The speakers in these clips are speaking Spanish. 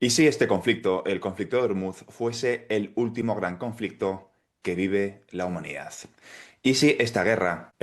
¿Y si este conflicto, el conflicto de Hormuz, fuese el último gran conflicto que vive la humanidad? ¿Y si esta guerra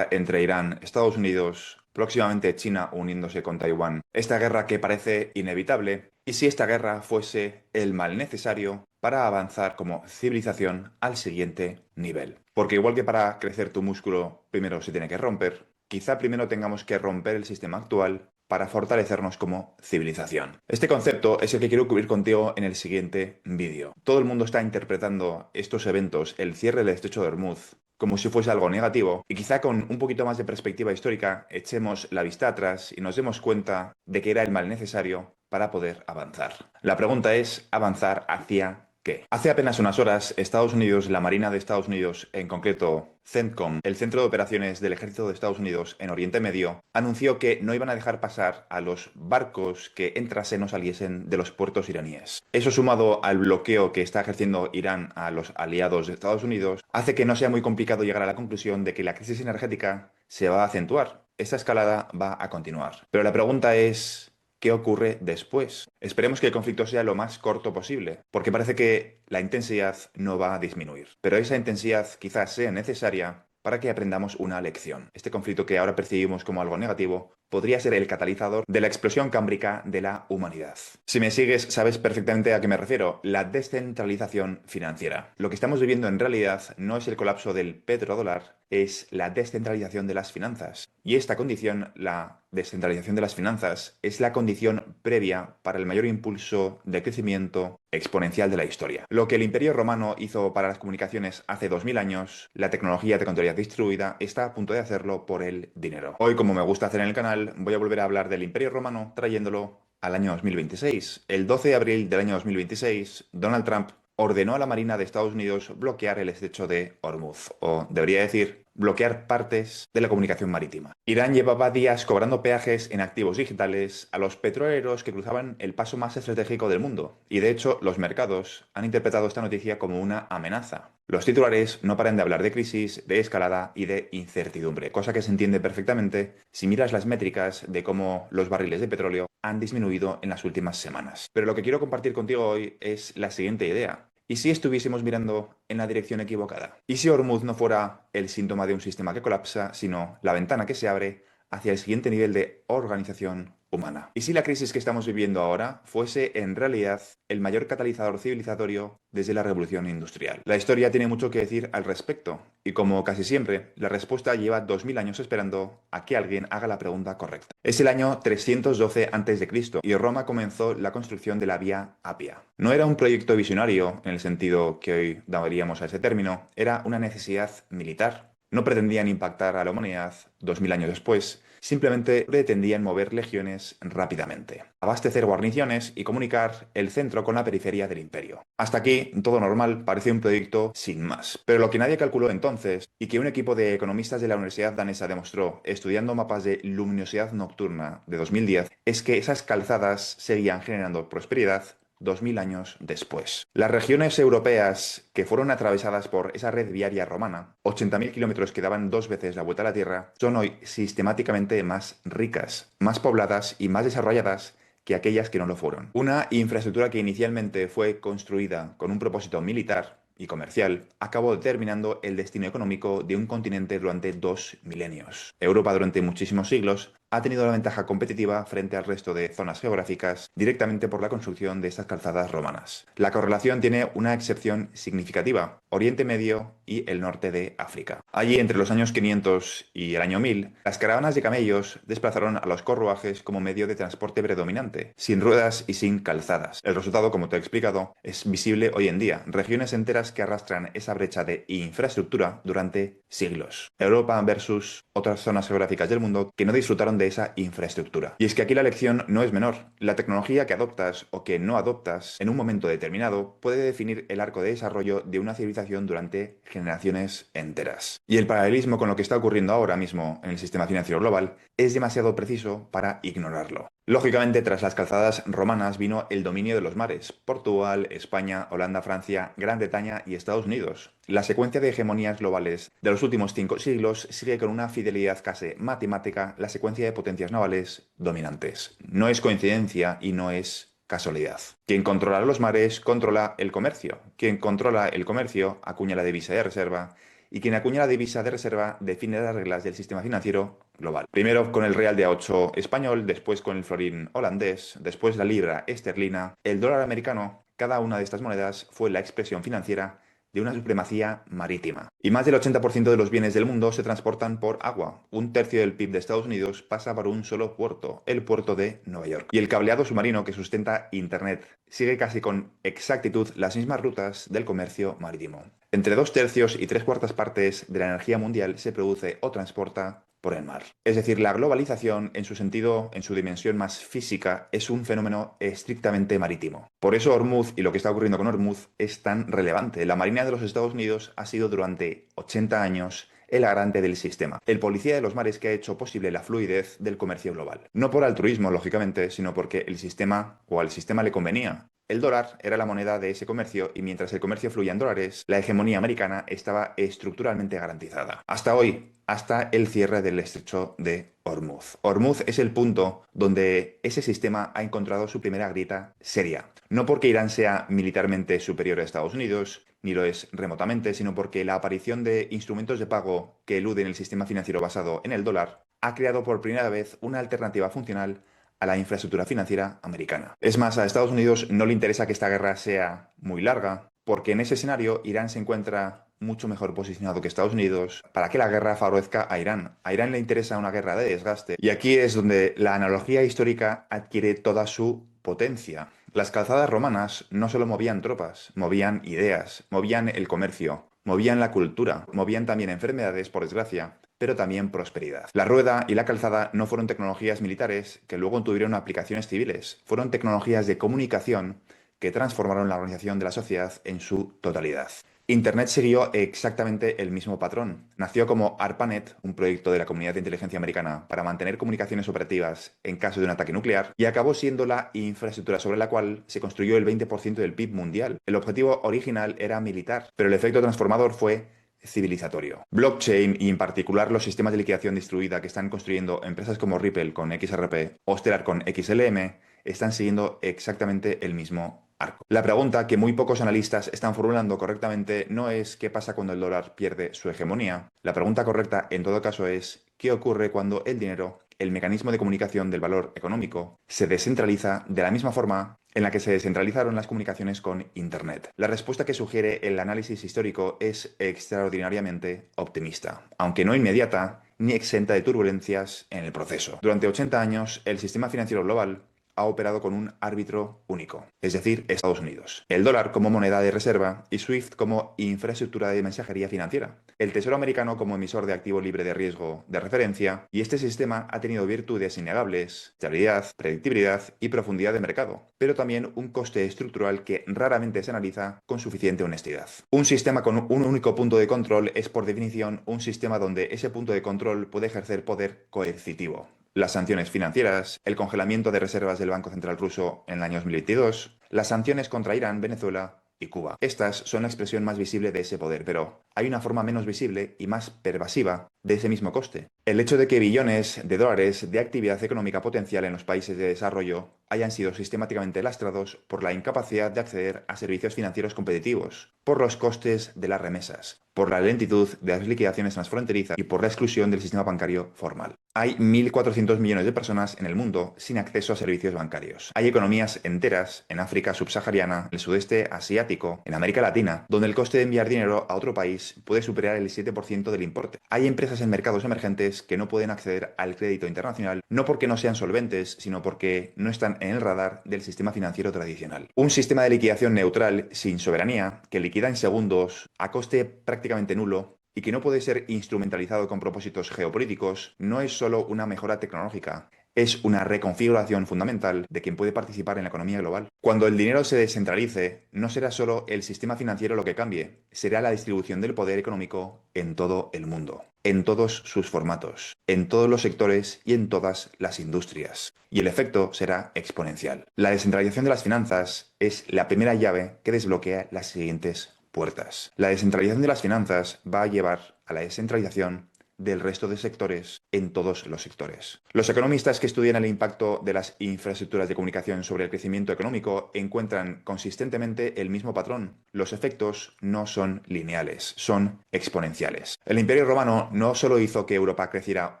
entre Irán, Estados Unidos, próximamente China uniéndose con Taiwán, esta guerra que parece inevitable, y si esta guerra fuese el mal necesario para avanzar como civilización al siguiente nivel? Porque igual que para crecer tu músculo primero se tiene que romper, quizá primero tengamos que romper el sistema actual para fortalecernos como civilización. Este concepto es el que quiero cubrir contigo en el siguiente vídeo. Todo el mundo está interpretando estos eventos, el cierre del estrecho de Hormuz, como si fuese algo negativo, y quizá con un poquito más de perspectiva histórica echemos la vista atrás y nos demos cuenta de que era el mal necesario para poder avanzar. La pregunta es, ¿avanzar hacia qué? Hace apenas unas horas, Estados Unidos, la Marina de Estados Unidos, en concreto CENTCOM, el Centro de Operaciones del Ejército de Estados Unidos en Oriente Medio, anunció que no iban a dejar pasar a los barcos que entrasen o saliesen de los puertos iraníes. Eso, sumado al bloqueo que está ejerciendo Irán a los aliados de Estados Unidos, hace que no sea muy complicado llegar a la conclusión de que la crisis energética se va a acentuar. Esta escalada va a continuar. Pero la pregunta es, ¿qué ocurre después? Esperemos que el conflicto sea lo más corto posible, porque parece que la intensidad no va a disminuir. Pero esa intensidad quizás sea necesaria para que aprendamos una lección. Este conflicto que ahora percibimos como algo negativo podría ser el catalizador de la explosión cámbrica de la humanidad. Si me sigues, sabes perfectamente a qué me refiero: la descentralización financiera. Lo que estamos viviendo en realidad no es el colapso del petrodólar, es la descentralización de las finanzas. Y esta condición, la descentralización de las finanzas, es la condición previa para el mayor impulso de crecimiento exponencial de la historia. Lo que el Imperio Romano hizo para las comunicaciones hace 2000 años, la tecnología de contabilidad distribuida está a punto de hacerlo por el dinero. Hoy, como me gusta hacer en el canal, voy a volver a hablar del Imperio Romano trayéndolo al año 2026. El 12 de abril del año 2026, Donald Trump ordenó a la Marina de Estados Unidos bloquear el estrecho de Hormuz, o debería decir, bloquear partes de la comunicación marítima. Irán llevaba días cobrando peajes en activos digitales a los petroleros que cruzaban el paso más estratégico del mundo, y de hecho los mercados han interpretado esta noticia como una amenaza. Los titulares no paran de hablar de crisis, de escalada y de incertidumbre, cosa que se entiende perfectamente si miras las métricas de cómo los barriles de petróleo han disminuido en las últimas semanas. Pero lo que quiero compartir contigo hoy es la siguiente idea. ¿Y si estuviésemos mirando en la dirección equivocada? ¿Y si Hormuz no fuera el síntoma de un sistema que colapsa, sino la ventana que se abre hacia el siguiente nivel de organización humana? ¿Y si la crisis que estamos viviendo ahora fuese en realidad el mayor catalizador civilizatorio desde la revolución industrial? La historia tiene mucho que decir al respecto, y como casi siempre, la respuesta lleva 2000 años esperando a que alguien haga la pregunta correcta. Es el año 312 a.C. y Roma comenzó la construcción de la Vía Apia. No era un proyecto visionario en el sentido que hoy daríamos a ese término, era una necesidad militar. No pretendían impactar a la humanidad 2000 años después, simplemente pretendían mover legiones rápidamente, abastecer guarniciones y comunicar el centro con la periferia del imperio. Hasta aquí, todo normal, parecía un proyecto sin más. Pero lo que nadie calculó entonces, y que un equipo de economistas de la Universidad danesa demostró estudiando mapas de luminosidad nocturna de 2010, es que esas calzadas seguían generando prosperidad 2000 años después. Las regiones europeas que fueron atravesadas por esa red viaria romana, 80.000 kilómetros que daban 2 veces la vuelta a la Tierra, son hoy sistemáticamente más ricas, más pobladas y más desarrolladas que aquellas que no lo fueron. Una infraestructura que inicialmente fue construida con un propósito militar y comercial, acabó determinando el destino económico de un continente durante 2 milenios. Europa durante muchísimos siglos ha tenido la ventaja competitiva frente al resto de zonas geográficas directamente por la construcción de estas calzadas romanas. La correlación tiene una excepción significativa: Oriente Medio y el norte de África. Allí, entre los años 500 y el año 1000, las caravanas de camellos desplazaron a los carruajes como medio de transporte predominante, sin ruedas y sin calzadas. El resultado, como te he explicado, es visible hoy en día: regiones enteras que arrastran esa brecha de infraestructura durante siglos. Europa versus otras zonas geográficas del mundo que no disfrutaron de esa infraestructura. Y es que aquí la lección no es menor. La tecnología que adoptas o que no adoptas en un momento determinado puede definir el arco de desarrollo de una civilización durante generaciones enteras. Y el paralelismo con lo que está ocurriendo ahora mismo en el sistema financiero global es demasiado preciso para ignorarlo. Lógicamente, tras las calzadas romanas vino el dominio de los mares: Portugal, España, Holanda, Francia, Gran Bretaña y Estados Unidos. La secuencia de hegemonías globales de los últimos 5 siglos sigue con una fidelidad casi matemática la secuencia de potencias navales dominantes. No es coincidencia y no es casualidad. Quien controla los mares controla el comercio. Quien controla el comercio acuña la divisa de reserva. Y quien acuña la divisa de reserva define las reglas del sistema financiero global. Primero con el real de A8 español, después con el florín holandés, después la libra esterlina, el dólar americano. Cada una de estas monedas fue la expresión financiera de una supremacía marítima. Y más del 80% de los bienes del mundo se transportan por agua. Un tercio del PIB de Estados Unidos pasa por un solo puerto, el puerto de Nueva York. Y el cableado submarino que sustenta Internet sigue casi con exactitud las mismas rutas del comercio marítimo. Entre 2/3 y 3/4 partes de la energía mundial se produce o transporta por el mar. Es decir, la globalización en su sentido, en su dimensión más física, es un fenómeno estrictamente marítimo. Por eso Hormuz y lo que está ocurriendo con Hormuz es tan relevante. La Marina de los Estados Unidos ha sido durante 80 años el garante del sistema, el policía de los mares que ha hecho posible la fluidez del comercio global. No por altruismo, lógicamente, sino porque el sistema o al sistema le convenía. El dólar era la moneda de ese comercio y mientras el comercio fluía en dólares, la hegemonía americana estaba estructuralmente garantizada. Hasta hoy, hasta el cierre del estrecho de Hormuz. Hormuz es el punto donde ese sistema ha encontrado su primera grieta seria. No porque Irán sea militarmente superior a Estados Unidos, ni lo es remotamente, sino porque la aparición de instrumentos de pago que eluden el sistema financiero basado en el dólar ha creado por primera vez una alternativa funcional a la infraestructura financiera americana. Es más, a Estados Unidos no le interesa que esta guerra sea muy larga, porque en ese escenario Irán se encuentra mucho mejor posicionado que Estados Unidos para que la guerra favorezca a Irán. A Irán le interesa una guerra de desgaste y aquí es donde la analogía histórica adquiere toda su potencia. Las calzadas romanas no solo movían tropas, movían ideas, movían el comercio, movían la cultura, movían también enfermedades, por desgracia, pero también prosperidad. La rueda y la calzada no fueron tecnologías militares que luego tuvieron aplicaciones civiles, fueron tecnologías de comunicación que transformaron la organización de la sociedad en su totalidad. Internet siguió exactamente el mismo patrón. Nació como ARPANET, un proyecto de la Comunidad de Inteligencia Americana para mantener comunicaciones operativas en caso de un ataque nuclear, y acabó siendo la infraestructura sobre la cual se construyó el 20% del PIB mundial. El objetivo original era militar, pero el efecto transformador fue civilizatorio. Blockchain y en particular los sistemas de liquidación distribuida que están construyendo empresas como Ripple con XRP o Stellar con XLM están siguiendo exactamente el mismo arco. La pregunta que muy pocos analistas están formulando correctamente no es qué pasa cuando el dólar pierde su hegemonía. La pregunta correcta en todo caso es qué ocurre cuando el dinero, el mecanismo de comunicación del valor económico, se descentraliza de la misma forma en la que se descentralizaron las comunicaciones con Internet. La respuesta que sugiere el análisis histórico es extraordinariamente optimista, aunque no inmediata ni exenta de turbulencias en el proceso. Durante 80 años, el sistema financiero global ha operado con un árbitro único, es decir, Estados Unidos. El dólar como moneda de reserva y SWIFT como infraestructura de mensajería financiera. El Tesoro americano como emisor de activo libre de riesgo de referencia. Y este sistema ha tenido virtudes innegables, estabilidad, predictibilidad y profundidad de mercado, pero también un coste estructural que raramente se analiza con suficiente honestidad. Un sistema con un único punto de control es por definición un sistema donde ese punto de control puede ejercer poder coercitivo. Las sanciones financieras, el congelamiento de reservas del Banco Central ruso en el año 2022, las sanciones contra Irán, Venezuela y Cuba. Estas son la expresión más visible de ese poder, pero hay una forma menos visible y más pervasiva de ese mismo coste. El hecho de que billones de dólares de actividad económica potencial en los países de desarrollo hayan sido sistemáticamente lastrados por la incapacidad de acceder a servicios financieros competitivos, por los costes de las remesas, por la lentitud de las liquidaciones transfronterizas y por la exclusión del sistema bancario formal. Hay 1.400 millones de personas en el mundo sin acceso a servicios bancarios. Hay economías enteras en África subsahariana, el sudeste asiático, en América Latina, donde el coste de enviar dinero a otro país puede superar el 7% del importe. Hay empresas en mercados emergentes que no pueden acceder al crédito internacional, no porque no sean solventes, sino porque no están en el radar del sistema financiero tradicional. Un sistema de liquidación neutral, sin soberanía, que liquida en segundos, a coste prácticamente nulo, y que no puede ser instrumentalizado con propósitos geopolíticos, no es solo una mejora tecnológica, es una reconfiguración fundamental de quien puede participar en la economía global. Cuando el dinero se descentralice, no será solo el sistema financiero lo que cambie, será la distribución del poder económico en todo el mundo, en todos sus formatos, en todos los sectores y en todas las industrias. Y el efecto será exponencial. La descentralización de las finanzas es la primera llave que desbloquea las siguientes puertas. La descentralización de las finanzas va a llevar a la descentralización del resto de sectores en todos los sectores. Los economistas que estudian el impacto de las infraestructuras de comunicación sobre el crecimiento económico encuentran consistentemente el mismo patrón. Los efectos no son lineales, son exponenciales. El Imperio Romano no solo hizo que Europa creciera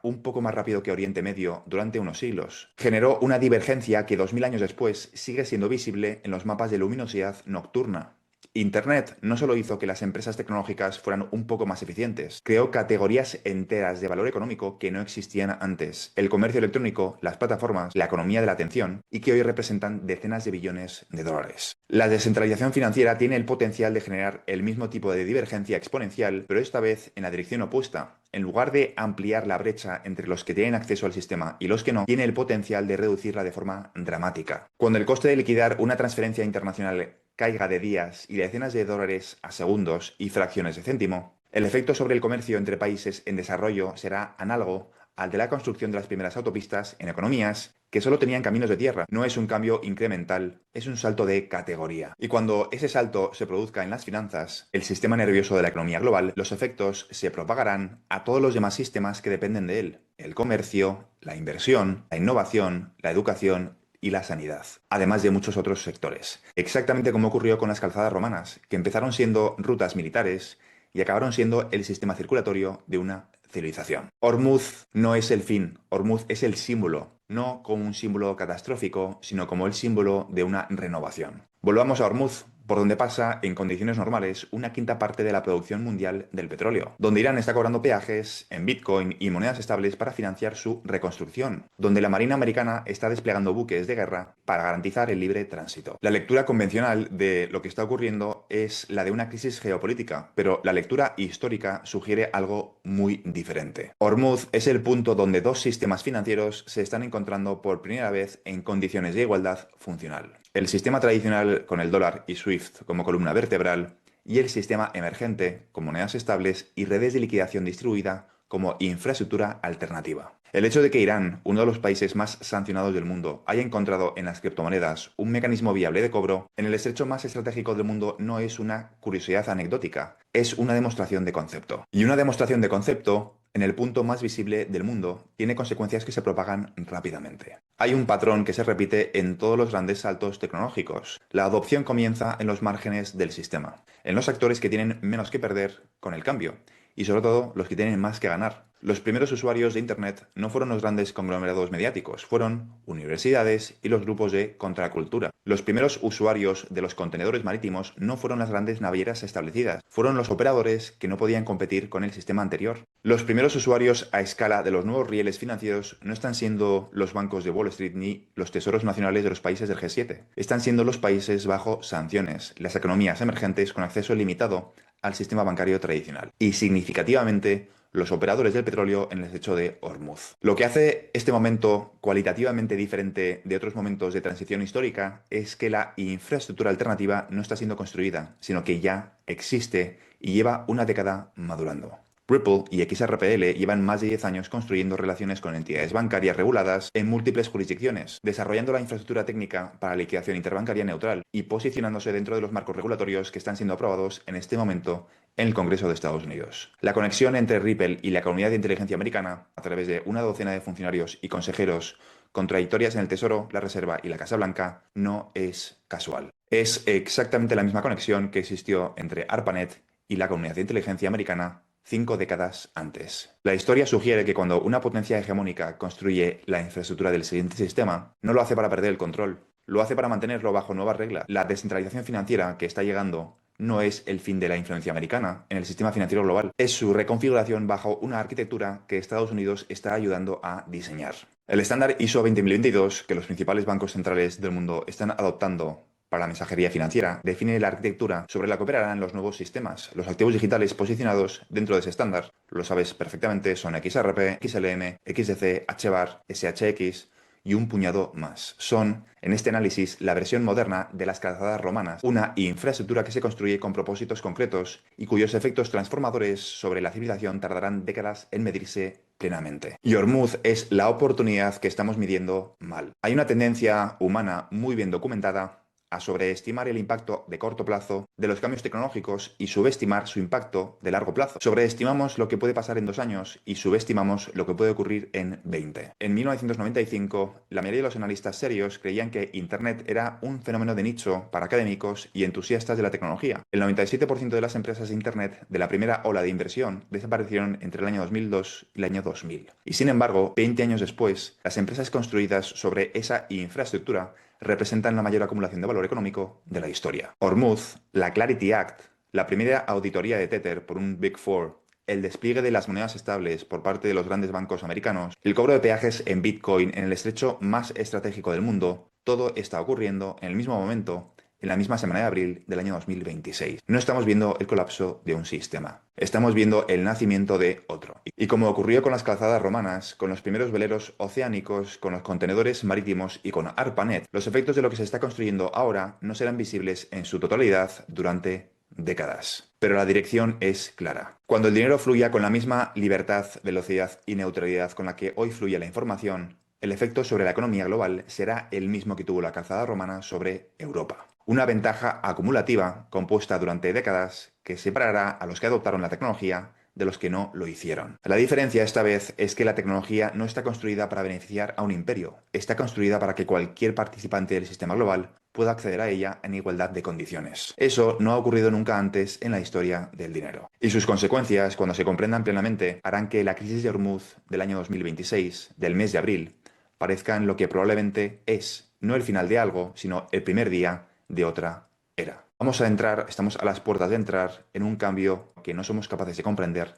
un poco más rápido que Oriente Medio durante unos siglos, generó una divergencia que 2000 años después sigue siendo visible en los mapas de luminosidad nocturna. Internet no solo hizo que las empresas tecnológicas fueran un poco más eficientes, creó categorías enteras de valor económico que no existían antes. El comercio electrónico, las plataformas, la economía de la atención, y que hoy representan decenas de billones de dólares. La descentralización financiera tiene el potencial de generar el mismo tipo de divergencia exponencial, pero esta vez en la dirección opuesta. En lugar de ampliar la brecha entre los que tienen acceso al sistema y los que no, tiene el potencial de reducirla de forma dramática. Cuando el coste de liquidar una transferencia internacional caiga de días y de decenas de dólares a segundos y fracciones de céntimo, el efecto sobre el comercio entre países en desarrollo será análogo al de la construcción de las primeras autopistas en economías que solo tenían caminos de tierra. No es un cambio incremental, es un salto de categoría. Y cuando ese salto se produzca en las finanzas, el sistema nervioso de la economía global, los efectos se propagarán a todos los demás sistemas que dependen de él: el comercio, la inversión, la innovación, la educación y la sanidad, además de muchos otros sectores. Exactamente como ocurrió con las calzadas romanas, que empezaron siendo rutas militares y acabaron siendo el sistema circulatorio de una civilización. Ormuz no es el fin, Ormuz es el símbolo, no como un símbolo catastrófico, sino como el símbolo de una renovación. Volvamos a Ormuz, por donde pasa, en condiciones normales, una quinta parte de la producción mundial del petróleo, donde Irán está cobrando peajes en Bitcoin y monedas estables para financiar su reconstrucción, donde la Marina americana está desplegando buques de guerra para garantizar el libre tránsito. La lectura convencional de lo que está ocurriendo es la de una crisis geopolítica, pero la lectura histórica sugiere algo muy diferente. Hormuz es el punto donde dos sistemas financieros se están encontrando por primera vez en condiciones de igualdad funcional. El sistema tradicional con el dólar y SWIFT como columna vertebral, y el sistema emergente con monedas estables y redes de liquidación distribuida como infraestructura alternativa. El hecho de que Irán, uno de los países más sancionados del mundo, haya encontrado en las criptomonedas un mecanismo viable de cobro en el estrecho más estratégico del mundo no es una curiosidad anecdótica, es una demostración de concepto. Y una demostración de concepto en el punto más visible del mundo, tiene consecuencias que se propagan rápidamente. Hay un patrón que se repite en todos los grandes saltos tecnológicos. La adopción comienza en los márgenes del sistema, en los actores que tienen menos que perder con el cambio, y sobre todo los que tienen más que ganar. Los primeros usuarios de Internet no fueron los grandes conglomerados mediáticos, fueron universidades y los grupos de contracultura. Los primeros usuarios de los contenedores marítimos no fueron las grandes navieras establecidas, fueron los operadores que no podían competir con el sistema anterior. Los primeros usuarios a escala de los nuevos rieles financieros no están siendo los bancos de Wall Street ni los tesoros nacionales de los países del G7. Están siendo los países bajo sanciones, las economías emergentes con acceso limitado al sistema bancario tradicional. Y significativamente, los operadores del petróleo en el estrecho de Hormuz. Lo que hace este momento cualitativamente diferente de otros momentos de transición histórica es que la infraestructura alternativa no está siendo construida, sino que ya existe y lleva una década madurando. Ripple y XRPL llevan más de 10 años construyendo relaciones con entidades bancarias reguladas en múltiples jurisdicciones, desarrollando la infraestructura técnica para la liquidación interbancaria neutral y posicionándose dentro de los marcos regulatorios que están siendo aprobados en este momento en el Congreso de Estados Unidos. La conexión entre Ripple y la comunidad de inteligencia americana, a través de una docena de funcionarios y consejeros con trayectorias en el Tesoro, la Reserva y la Casa Blanca, no es casual. Es exactamente la misma conexión que existió entre ARPANET y la comunidad de inteligencia americana 5 décadas antes. La historia sugiere que cuando una potencia hegemónica construye la infraestructura del siguiente sistema, no lo hace para perder el control, lo hace para mantenerlo bajo nuevas reglas. La descentralización financiera que está llegando no es el fin de la influencia americana en el sistema financiero global, es su reconfiguración bajo una arquitectura que Estados Unidos está ayudando a diseñar. El estándar ISO 20022, que los principales bancos centrales del mundo están adoptando para la mensajería financiera, define la arquitectura sobre la que operarán los nuevos sistemas. Los activos digitales posicionados dentro de ese estándar, lo sabes perfectamente, son XRP, XLM, XDC, HBAR, SHX y un puñado más. Son, en este análisis, la versión moderna de las calzadas romanas, una infraestructura que se construye con propósitos concretos y cuyos efectos transformadores sobre la civilización tardarán décadas en medirse plenamente. Y Hormuz es la oportunidad que estamos midiendo mal. Hay una tendencia humana muy bien documentada a sobreestimar el impacto de corto plazo de los cambios tecnológicos y subestimar su impacto de largo plazo. Sobreestimamos lo que puede pasar en 2 años y subestimamos lo que puede ocurrir en 20. En 1995, la mayoría de los analistas serios creían que Internet era un fenómeno de nicho para académicos y entusiastas de la tecnología. El 97% de las empresas de Internet de la primera ola de inversión desaparecieron entre el año 2002 y el año 2000. Y sin embargo, 20 años después, las empresas construidas sobre esa infraestructura representan la mayor acumulación de valor económico de la historia. Hormuz, la Clarity Act, la primera auditoría de Tether por un Big Four, el despliegue de las monedas estables por parte de los grandes bancos americanos, el cobro de peajes en Bitcoin en el estrecho más estratégico del mundo, todo está ocurriendo en el mismo momento, en la misma semana de abril del año 2026. No estamos viendo el colapso de un sistema, estamos viendo el nacimiento de otro. Y como ocurrió con las calzadas romanas, con los primeros veleros oceánicos, con los contenedores marítimos y con ARPANET, los efectos de lo que se está construyendo ahora no serán visibles en su totalidad durante décadas. Pero la dirección es clara. Cuando el dinero fluya con la misma libertad, velocidad y neutralidad con la que hoy fluye la información, el efecto sobre la economía global será el mismo que tuvo la calzada romana sobre Europa. Una ventaja acumulativa compuesta durante décadas que separará a los que adoptaron la tecnología de los que no lo hicieron. La diferencia esta vez es que la tecnología no está construida para beneficiar a un imperio, está construida para que cualquier participante del sistema global pueda acceder a ella en igualdad de condiciones. Eso no ha ocurrido nunca antes en la historia del dinero. Y sus consecuencias, cuando se comprendan plenamente, harán que la crisis de Hormuz del año 2026, del mes de abril, parezcan lo que probablemente es, no el final de algo, sino el primer día de otra era. Estamos a las puertas de entrar en un cambio que no somos capaces de comprender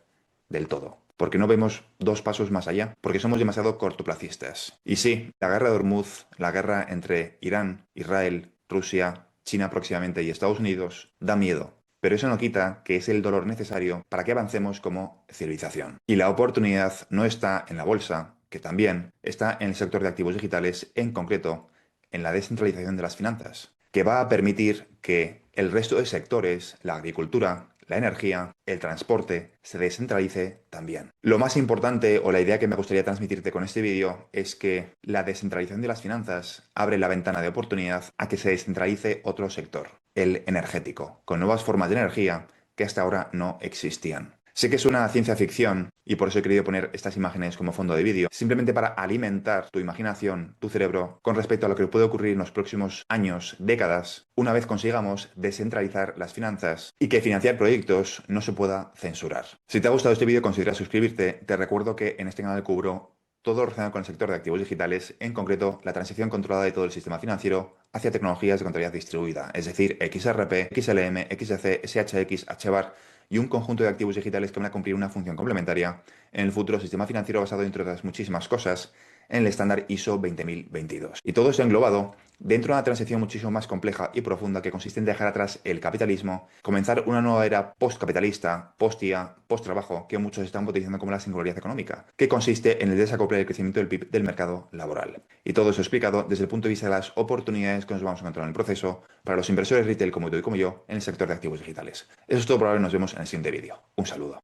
del todo, porque no vemos 2 pasos más allá, porque somos demasiado cortoplacistas. Y sí, la guerra de Hormuz, la guerra entre Irán, Israel, Rusia, China próximamente y Estados Unidos, da miedo. Pero eso no quita que es el dolor necesario para que avancemos como civilización. Y la oportunidad no está en la bolsa, que también está en el sector de activos digitales, en concreto, en la descentralización de las finanzas, que va a permitir que el resto de sectores, la agricultura, la energía, el transporte, se descentralice también. Lo más importante o la idea que me gustaría transmitirte con este vídeo es que la descentralización de las finanzas abre la ventana de oportunidad a que se descentralice otro sector, el energético, con nuevas formas de energía que hasta ahora no existían. Sé que es una ciencia ficción y por eso he querido poner estas imágenes como fondo de vídeo, simplemente para alimentar tu imaginación, tu cerebro, con respecto a lo que puede ocurrir en los próximos años, décadas, una vez consigamos descentralizar las finanzas y que financiar proyectos no se pueda censurar. Si te ha gustado este vídeo, considera suscribirte. Te recuerdo que en este canal cubro todo relacionado con el sector de activos digitales, en concreto la transición controlada de todo el sistema financiero hacia tecnologías de contabilidad distribuida, es decir, XRP, XLM, XC, SHX, HBAR y un conjunto de activos digitales que van a cumplir una función complementaria en el futuro sistema financiero basado, entre otras muchísimas cosas, en el estándar ISO 20022. Y todo esto englobado dentro de una transición muchísimo más compleja y profunda que consiste en dejar atrás el capitalismo, comenzar una nueva era postcapitalista, post-IA, post-trabajo, que muchos están bautizando como la singularidad económica, que consiste en el desacople del crecimiento del PIB del mercado laboral. Y todo eso explicado desde el punto de vista de las oportunidades que nos vamos a encontrar en el proceso para los inversores retail como tú y como yo en el sector de activos digitales. Eso es todo por ahora y nos vemos en el siguiente vídeo. Un saludo.